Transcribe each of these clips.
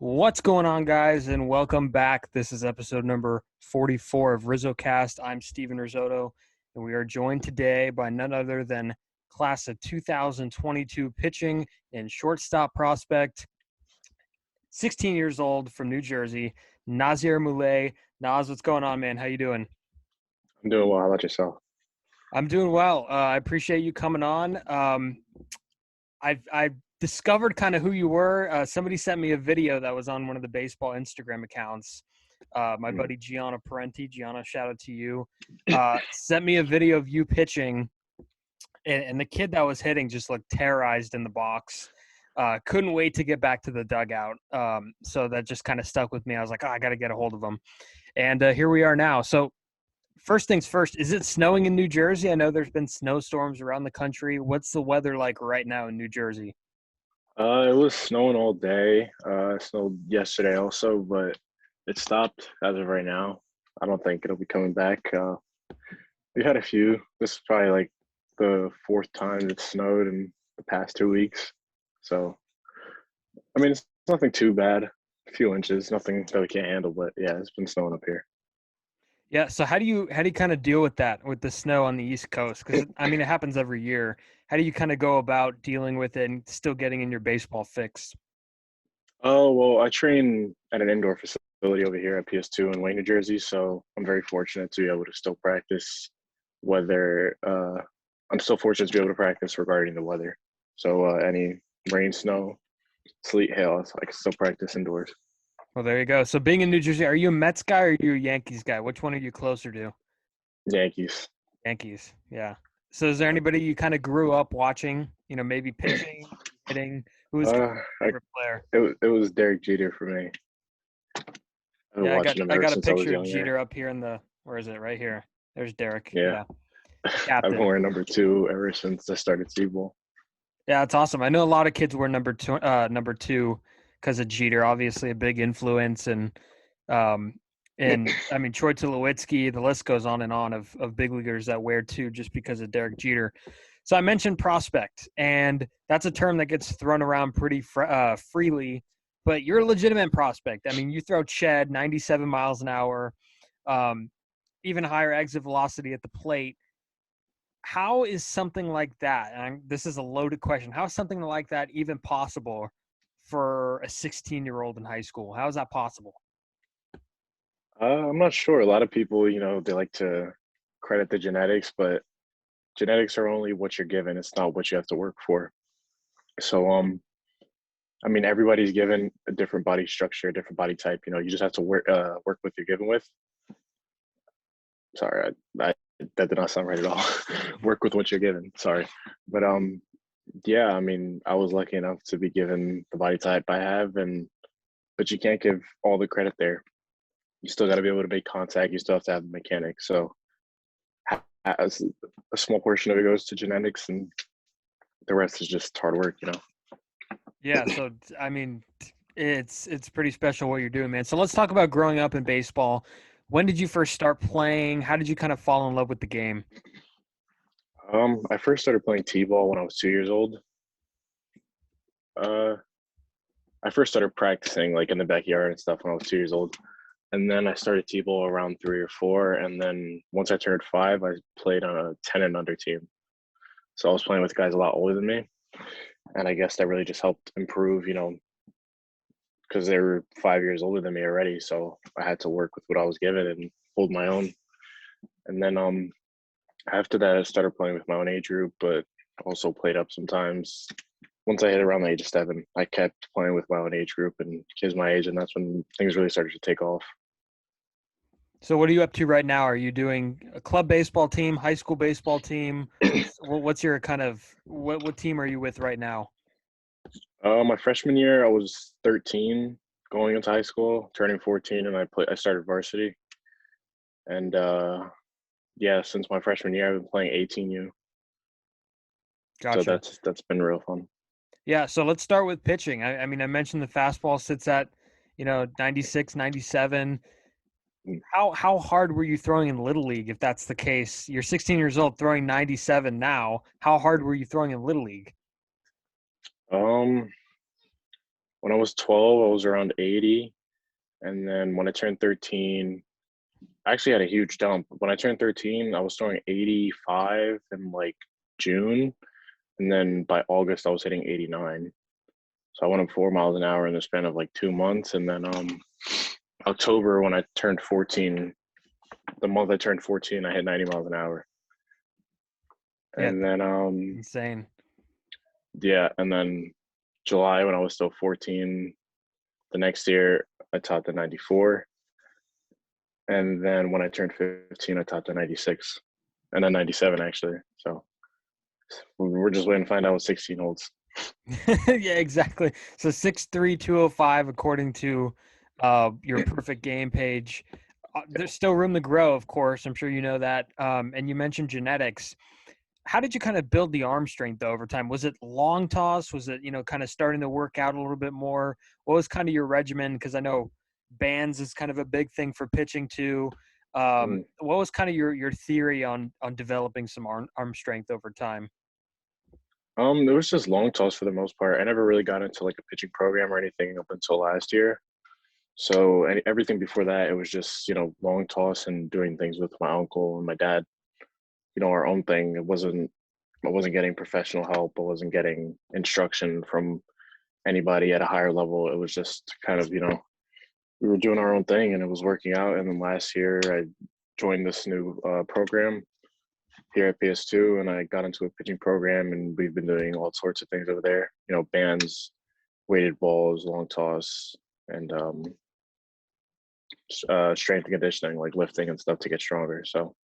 What's going on, guys, and welcome back. This is episode number 44 of RizzoCast. I'm Steven Rissotto, and we are joined today by none other than class of 2022 pitching and shortstop prospect, 16 years old from New Jersey, Nazier Mulé. Naz, what's going on, man? How you doing? I'm doing well. How about yourself? I'm doing well. I appreciate you coming on. I've discovered kind of who you were. Somebody sent me a video that was on one of the baseball Instagram accounts. My buddy Gianna Parenti, Gianna, shout out to you, sent me a video of you pitching, and the kid that was hitting just looked terrorized in the box. Couldn't wait to get back to the dugout. So that just kind of stuck with me. I was like, I got to get a hold of him. And here we are now. So first things first, is it snowing in New Jersey? I know there's been snowstorms around the country. What's the weather like right now in New Jersey? It was snowing all day. It snowed yesterday also, but it stopped as of right now. I don't think it'll be coming back. We had a few. This is probably like the fourth time it snowed in the past 2 weeks. So, I mean, it's nothing too bad. A few inches, nothing that we can't handle. But yeah, it's been snowing up here. Yeah. So how do you kind of deal with that with the snow on the East Coast? Because I mean, it happens every year. How do you kind of go about dealing with it and still getting in your baseball fix? Oh, well, I train at an indoor facility over here at PS2 in Wayne, New Jersey. So I'm very fortunate to be able to still practice whether I'm still fortunate to be able to practice regarding the weather. So any rain, snow, sleet, hail, I can still practice indoors. Well, there you go. So being in New Jersey, are you a Mets guy or are you a Yankees guy? Which one are you closer to? Yankees. Yankees. Yeah. So is there anybody you kind of grew up watching? Maybe pitching, hitting. Who was kind Uh, of your I, favorite player? it was Derek Jeter for me. I've been Yeah, I got watching him I ever got a since I was picture of younger. Jeter up here in the where is it? Right here. There's Derek. Yeah, Yeah. I've been Captain. wearing number two ever since I started T-ball. Yeah, it's awesome. I know a lot of kids wear number two because of Jeter, obviously a big influence, um, and I mean Troy Tulowitzki. The list goes on and on of big leaguers that wear two just because of Derek Jeter. So I mentioned prospect, and that's a term that gets thrown around pretty freely. But you're a legitimate prospect. I mean, you throw Ched 97 miles an hour, um, even higher exit velocity at the plate. How is something like that? And this is a loaded question. How is something like that even possible for a 16-year-old in high school? How is that possible? I'm not sure. A lot of people, they like to credit the genetics, but genetics are only what you're given. It's not what you have to work for. So, I mean, everybody's given a different body structure, a different body type. You just have to work with you're given with. Sorry, that did not sound right at all. Work with what you're given. Sorry, but yeah. I mean, I was lucky enough to be given the body type I have, and but you can't give all the credit there. You still got to be able to make contact. You still have to have the mechanics. So, as a small portion of it goes to genetics, and the rest is just hard work. Yeah, so I mean, it's pretty special what you're doing, man. So let's talk about growing up in baseball. When did you first start playing? How did you kind of fall in love with the game? I first started playing t-ball when I was 2 years old. Uh, I first started practicing like in the backyard and stuff when I was 2 years old. And then I started T-ball around 3 or 4. And then once I turned 5, I played on a 10 and under team. So I was playing with guys a lot older than me. And I guess that really just helped improve, because they were 5 years older than me already. So I had to work with what I was given and hold my own. And then after that, I started playing with my own age group, but also played up sometimes. Once I hit around the age of 7, I kept playing with my own age group and kids my age, and that's when things really started to take off. So what are you up to right now? Are you doing a club baseball team, high school baseball team? What's your kind of what team are you with right now? My freshman year, I was 13 going into high school, turning 14, and I started varsity. And yeah, since my freshman year, I've been playing 18U. So Gotcha. that's been real fun. Yeah, so let's start with pitching. I mean, I mentioned the fastball sits at, 96, 97. Mm. How hard were you throwing in Little League if that's the case? You're 16 years old throwing 97 now. How hard were you throwing in Little League? Um, When I was 12, I was around 80. And then when I turned 13, I actually had a huge dump. When I turned 13, I was throwing 85 in like June. And then by August, I was hitting 89. So I went up 4 miles an hour in the span of like 2 months. And then October, when I turned 14, the month I turned 14, I hit 90 miles an hour. Yeah, And then insane. yeah, and then July when I was still 14, the next year I taught the 94. And then when I turned 15, I taught the 96 and then 97 actually. So we're just waiting to find out what 16 holds. Yeah, exactly. So 6'3", 205, according to your perfect game page. There's still room to grow, of course. I'm sure you know that. And you mentioned genetics. How did you kind of build the arm strength over time? Was it long toss? Was it, kind of starting to work out a little bit more? What was kind of your regimen? Because I know bands is kind of a big thing for pitching too. Mm. What was kind of your theory on developing some arm strength over time? It was just long toss for the most part. I never really got into like a pitching program or anything up until last year. So everything before that, it was just, long toss and doing things with my uncle and my dad, our own thing. I wasn't getting professional help. I wasn't getting instruction from anybody at a higher level. It was just kind of, we were doing our own thing and it was working out. And then last year I joined this new program here at PS2 and I got into a pitching program and we've been doing all sorts of things over there, bands, weighted balls, long toss, and strength and conditioning, like lifting and stuff to get stronger. So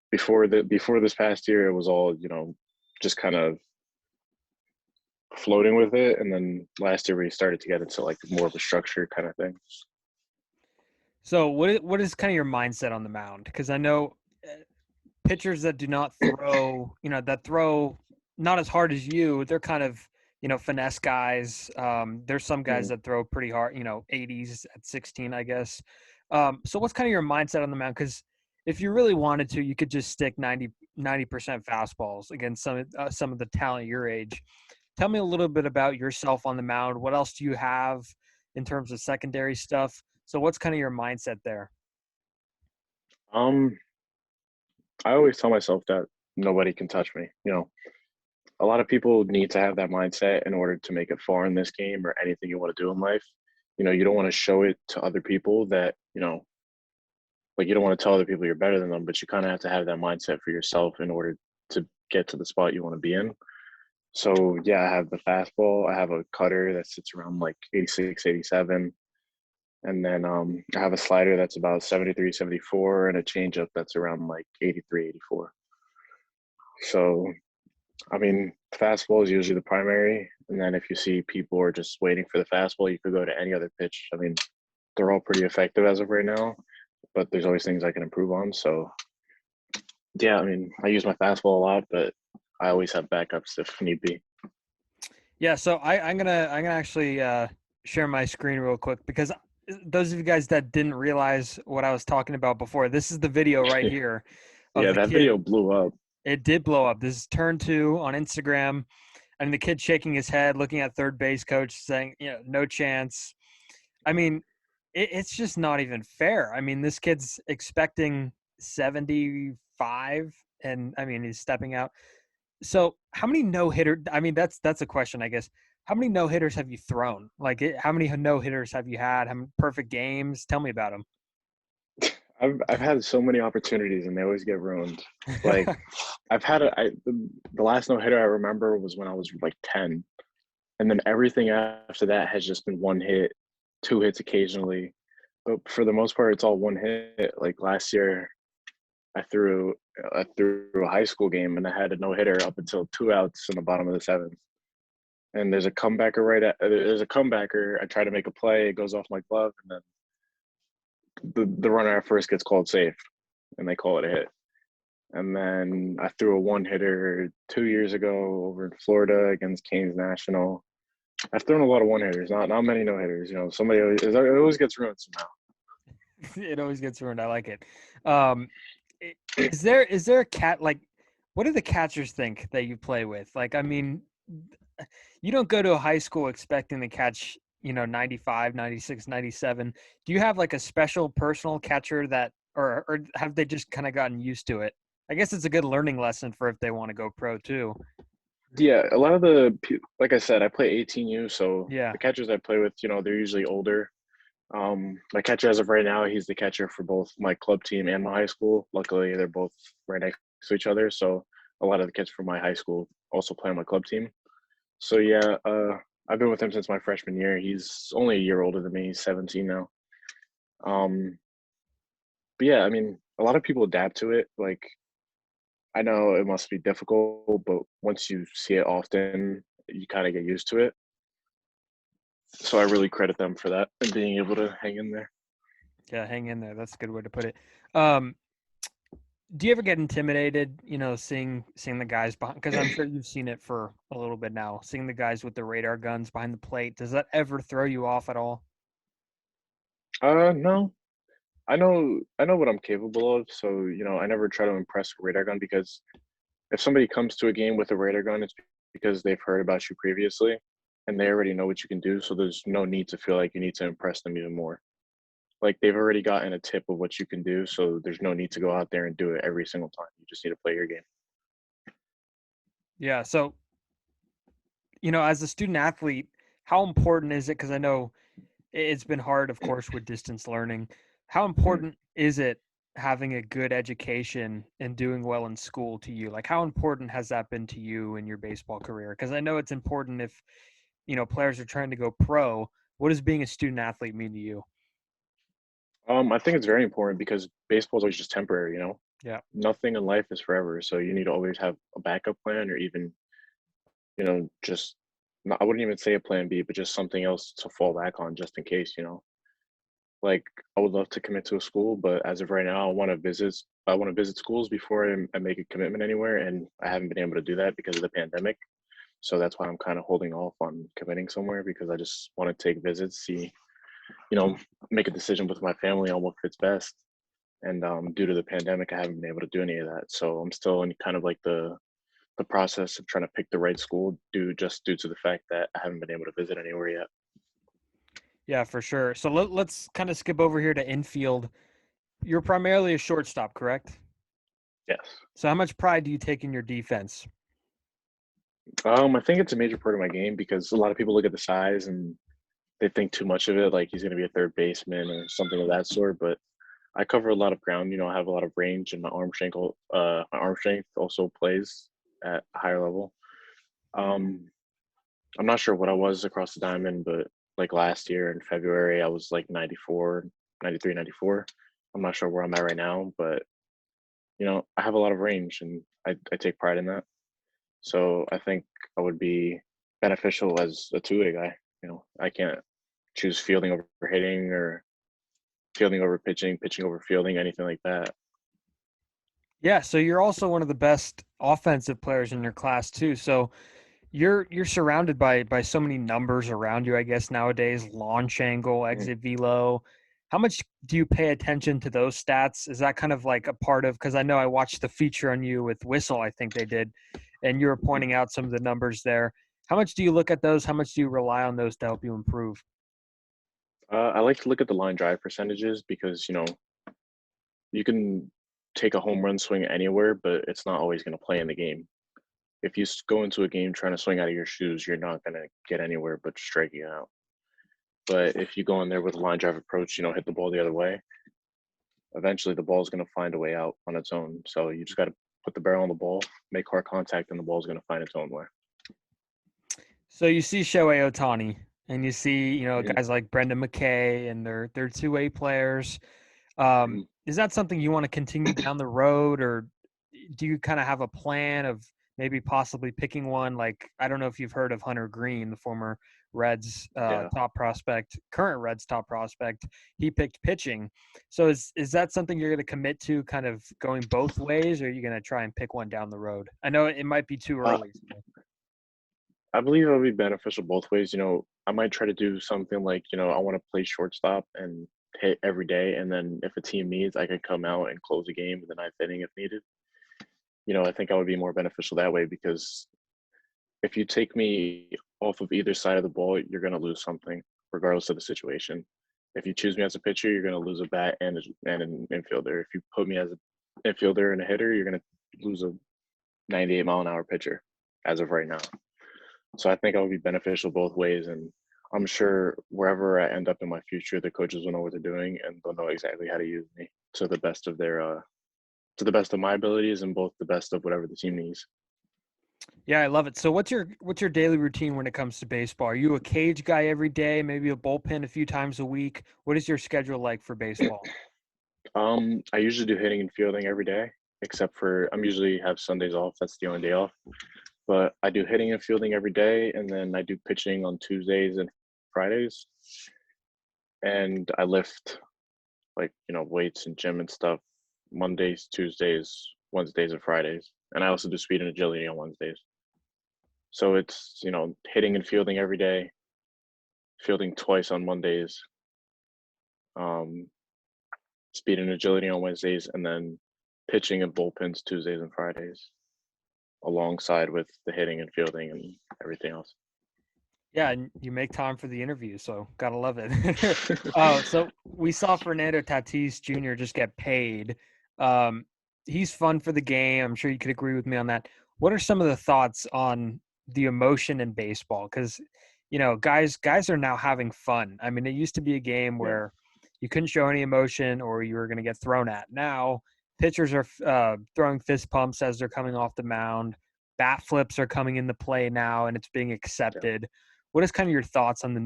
before this past year, it was all, just kind of floating with it. And then last year we started to get into like more of a structured kind of thing. So what is kind of your mindset on the mound? Because I know pitchers that do not throw, that throw not as hard as you, they're kind of, finesse guys. There's some guys Mm. that throw pretty hard, 80s at 16, I guess. So what's kind of your mindset on the mound? Because if you really wanted to, you could just stick 90% fastballs against some of the talent your age. Tell me a little bit about yourself on the mound. What else do you have in terms of secondary stuff? So what's kind of your mindset there? Um, I always tell myself that nobody can touch me. A lot of people need to have that mindset in order to make it far in this game or anything you want to do in life. You don't want to show it to other people that, like you don't want to tell other people you're better than them, but you kind of have to have that mindset for yourself in order to get to the spot you want to be in. So yeah, I have the fastball. I have a cutter that sits around like 86, 87. And then I have a slider that's about 73, 74, and a changeup that's around like 83, 84. So, I mean, fastball is usually the primary. And then if you see people are just waiting for the fastball, you could go to any other pitch. I mean, they're all pretty effective as of right now, but there's always things I can improve on. So, yeah, I mean, I use my fastball a lot, but I always have backups if need be. Yeah, so I'm gonna actually share my screen real quick because those of you guys that didn't realize what I was talking about before, this is the video right here of Yeah, the that kid. video blew up. It did blow up. This is turn 2 on Instagram, and the kid shaking his head, looking at third base coach, saying, no chance. I mean, it's just not even fair. I mean, this kid's expecting 75, and I mean, he's stepping out. So how many no-hitter? I mean, that's a question, I guess. How many no-hitters have you thrown? Like, how many no-hitters have you had? How many perfect games? Tell me about them. I've had so many opportunities and they always get ruined. Like I've had the last no hitter I remember was when I was like 10, and then everything after that has just been one hit, two hits occasionally, but for the most part it's all one hit. Like last year, I threw a high school game and I had a no hitter up until 2 outs in the bottom of the seventh. And there's a comebacker. I try to make a play, it goes off my glove, and then the runner at first gets called safe, and they call it a hit. And then I threw a one hitter 2 years ago over in Florida against Canes National. I've thrown a lot of one hitters, not many no hitters. It always gets ruined somehow. It always gets ruined. I like it. Um, is there a cat like? What do the catchers think that you play with? Like, I mean, you don't go to a high school expecting to catch, 95, 96, 97. Do you have like a special personal catcher that, or have they just kind of gotten used to it? I guess it's a good learning lesson for if they want to go pro too. Yeah, a lot of like I said, I play 18U, so Yeah. the catchers I play with, they're usually older. My catcher as of right now, he's the catcher for both my club team and my high school. Luckily, they're both right next to each other, so a lot of the kids from my high school also play on my club team. So yeah, I've been with him since my freshman year. He's only a year older than me. He's 17 now. Um, but yeah, I mean, a lot of people adapt to it. Like, I know it must be difficult, but once you see it often, you kind of get used to it. So I really credit them for that and being able to hang in there. Yeah, hang in there. That's a good way to put it. Um, do you ever get intimidated, seeing the guys behind? Because I'm sure you've seen it for a little bit now. Seeing the guys with the radar guns behind the plate, does that ever throw you off at all? No, I know what I'm capable of. So I never try to impress a radar gun because if somebody comes to a game with a radar gun, it's because they've heard about you previously, and they already know what you can do. So there's no need to feel like you need to impress them even more. Like they've already gotten a tip of what you can do, so there's no need to go out there and do it every single time. You just need to play your game. Yeah. So, as a student athlete, how important is it? Because I know it's been hard, of course, with distance learning. How Mhm. important is it having a good education and doing well in school to you? Like, how important has that been to you in your baseball career? Because I know it's important if, players are trying to go pro. What does being a student athlete mean to you? I think it's very important because baseball is always just temporary. Yeah. Nothing in life is forever, so you need to always have a backup plan, or even just I wouldn't even say a plan B, but just something else to fall back on just in case. Like I would love to commit to a school, but as of right now, I want to visit schools before I make a commitment anywhere, and I haven't been able to do that because of the pandemic. So that's why I'm kind of holding off on committing somewhere because I just want to take visits, see, you know, make a decision with my family on what fits best. And due to the pandemic, I haven't been able to do any of that. So I'm still in kind of like the process of trying to pick the right school due to the fact that I haven't been able to visit anywhere yet. Yeah, for sure. So let's kind of skip over here to infield. You're primarily a shortstop, correct? Yes. So how much pride do you take in your defense? I think it's a major part of my game because a lot of people look at the size and they think too much of it, like he's going to be a third baseman or something of that sort. But I cover a lot of ground. I have a lot of range, and my arm strength also plays at a higher level. Um, I'm not sure what I was across the diamond, but like last year in February, I was like 94, 93, 94. I'm not sure where I'm at right now, but I have a lot of range, and I take pride in that. So I think I would be beneficial as a two-way guy. I can't choose fielding over hitting or fielding over pitching, pitching over fielding, anything like that. Yeah, so you're also one of the best offensive players in your class too. So you're surrounded by so many numbers around you, I guess nowadays, launch angle, Mm, exit velo. How much do you pay attention to those stats? Is that kind of like a part of, because I know I watched the feature on you with Whistle, I think they did, and you were mm. pointing out some of the numbers there. How much do you look at those? How much do you rely on those to help you improve? I like to look at the line drive percentages because you can take a home run swing anywhere, but it's not always going to play in the game. If you go into a game trying to swing out of your shoes, you're not going to get anywhere but striking out. But if you go in there with a line drive approach, hit the ball the other way, eventually the ball's going to find a way out on its own. So you just got to put the barrel on the ball, make hard contact, and the ball's going to find its own way. So you see Shohei Ohtani, and you see, Mhm, guys like Brendan McKay, and they're two-way players. mhm. Is that something you want to continue down the road, or do you kind of have a plan of maybe possibly picking one? Like, I don't know if you've heard of Hunter Green, the former Reds Yeah. top prospect, current Reds top prospect. He picked pitching. So is that something you're going to commit to, kind of going both ways, or are you going to try and pick one down the road? I know it might be too Uh, early still. I believe it'll be beneficial both ways. I might try to do something like, I want to play shortstop and hit every day. And then if a team needs, I can come out and close a game in the ninth inning if needed. I think I would be more beneficial that way because if you take me off of either side of the ball, you're going to lose something, regardless of the situation. If you choose me as a pitcher, you're going to lose a bat and an infielder. If you put me as an infielder and a hitter, you're going to lose a 98-mile-an-hour pitcher as of right now. So I think I would be beneficial both ways. And I'm sure wherever I end up in my future, the coaches will know what they're doing and they'll know exactly how to use me to the best of to the best of my abilities and both the best of whatever the team needs. Yeah, I love it. So what's your daily routine when it comes to baseball? Are you a cage guy every day, maybe a bullpen a few times a week? What is your schedule like for baseball? I usually do hitting and fielding every day, except for I'm usually have Sundays off. That's the only day off. But I do hitting and fielding every day, and then I do pitching on Tuesdays and Fridays. And I lift like, weights and gym and stuff Mondays, Tuesdays, Wednesdays, and Fridays. And I also do speed and agility on Wednesdays. So it's, hitting and fielding every day, fielding twice on Mondays, um, speed and agility on Wednesdays, and then pitching and bullpens Tuesdays and Fridays, alongside with the hitting and fielding and everything else. Yeah, and you make time for the interview, so gotta love it. So we saw Fernando Tatis Jr. just get paid. He's fun for the game. I'm sure you could agree with me on that. What are some of the thoughts on the emotion in baseball? Because guys are now having fun. I mean, it used to be a game Yeah, where you couldn't show any emotion or you were going to get thrown at. Now pitchers are throwing fist pumps as they're coming off the mound. Bat flips are coming into play now, and it's being yeah. accepted. What is kind of your thoughts on the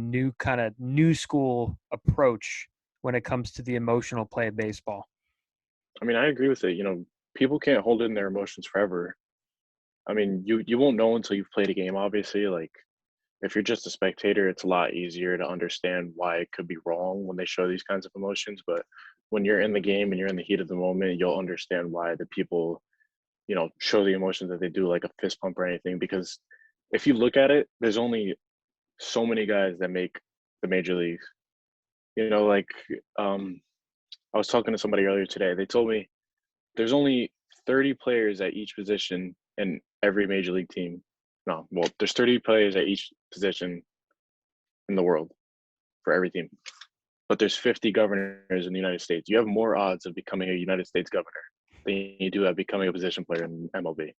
new school approach when it comes to the emotional play of baseball? I mean, I agree with it. People can't hold in their emotions forever. I mean, you won't know until you've played a game, obviously. Like, if you're just a spectator, it's a lot easier to understand why it could be wrong when they show these kinds of emotions. But when you're in the game and you're in the heat of the moment, you'll understand why the people, show the emotions that they do, like a fist pump or anything. Because if you look at it, there's only so many guys that make the major leagues. Like I was talking to somebody earlier today. They told me there's only 30 players at each position in every major league team. No, well, there's 30 players at each position in the world for every team. But there's 50 governors in the United States. You have more odds of becoming a United States governor than you do at becoming a position player in MLB.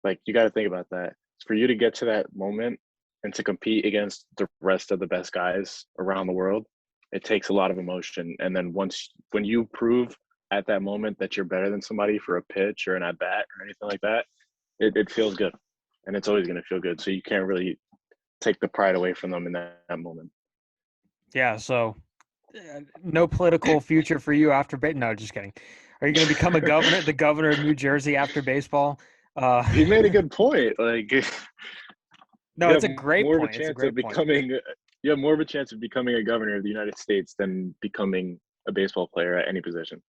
Like, you got to think about that. For you to get to that moment and to compete against the rest of the best guys around the world, it takes a lot of emotion. And then when you prove at that moment that you're better than somebody for a pitch or an at bat or anything like that, it feels good. And it's always going to feel good. So you can't really take the pride away from them in that moment. Yeah, so no political future for you after no, just kidding. Are you going to become a governor, the governor of New Jersey after baseball? He made a good point. Like, No, you it's have a great more of a point. It's a chance of great point. becoming you have more of a chance of becoming a governor of the United States than becoming a baseball player at any position.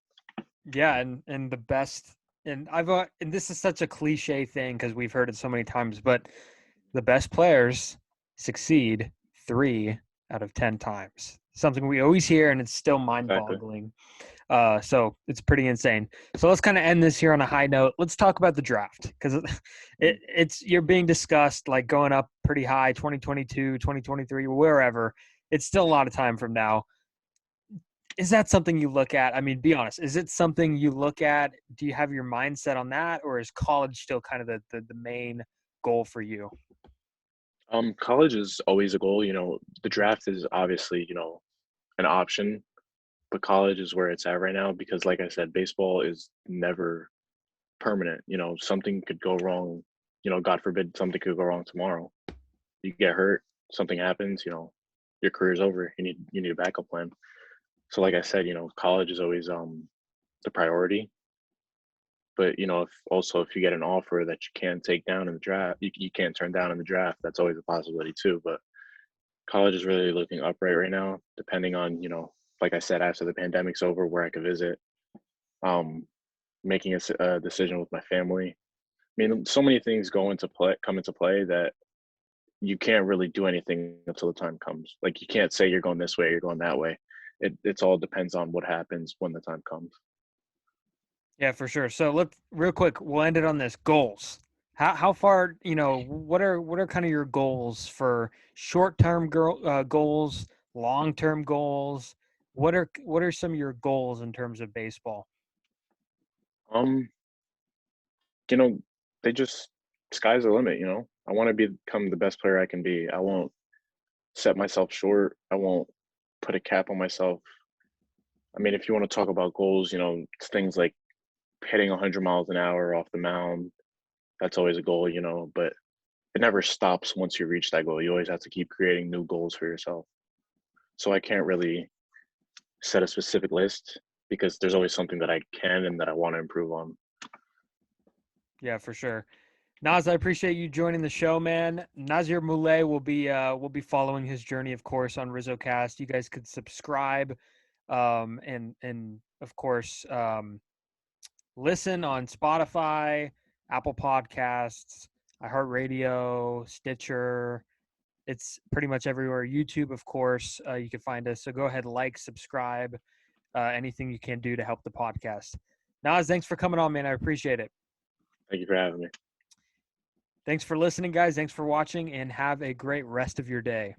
Yeah, and the best, and and this is such a cliche thing because we've heard it so many times, but the best players succeed 3 out of 10 times. Something we always hear, and it's still Exactly. mind-boggling. So it's pretty insane. So let's kind of end this here on a high note. Let's talk about the draft because it's you're being discussed like going up pretty high, 2022, 2023, wherever. It's still a lot of time from now. Is that something you look at? I mean, be honest. Is it something you look at? Do you have your mindset on that, or is college still kind of the main goal for you? College is always a goal. The draft is obviously, an option, but college is where it's at right now because, like I said, baseball is never permanent. Something could go wrong. God forbid something could go wrong tomorrow. You get hurt, something happens. Your career's over. You need a backup plan. So, like I said, college is always the priority. But if you get an offer that you can't take down in the draft, you can't turn down in the draft. That's always a possibility too. But college is really looking upright right now, depending on, like I said, after the pandemic's over, where I could visit, um, making a decision with my family. I mean, so many things come into play that you can't really do anything until the time comes. Like, you can't say you're going this way, you're going that way. It's all depends on what happens when the time comes. Yeah, for sure. So look real quick. We'll end it on this. Goals. How far, what are kind of your goals for short-term goals, long-term goals? What are some of your goals in terms of baseball? Um, you know, they just sky's the limit. I want to become the best player I can be. I won't set myself short. I won't put a cap on myself. I mean, if you want to talk about goals, it's things like hitting 100 miles an hour off the mound. That's always a goal, but it never stops once you reach that goal. You always have to keep creating new goals for yourself. So I can't really set a specific list because there's always something that I can and that I want to improve on. Yeah, for sure. Naz, I appreciate you joining the show, man. Nazier Mulé will be following his journey, of course, on RizzoCast. You guys could subscribe, and of course, listen on Spotify, Apple Podcasts, iHeartRadio, Stitcher. It's pretty much everywhere. YouTube, of course, you can find us. So go ahead, like, subscribe, anything you can do to help the podcast. Naz, thanks for coming on, man. I appreciate it. Thank you for having me. Thanks for listening, guys. Thanks for watching, and have a great rest of your day.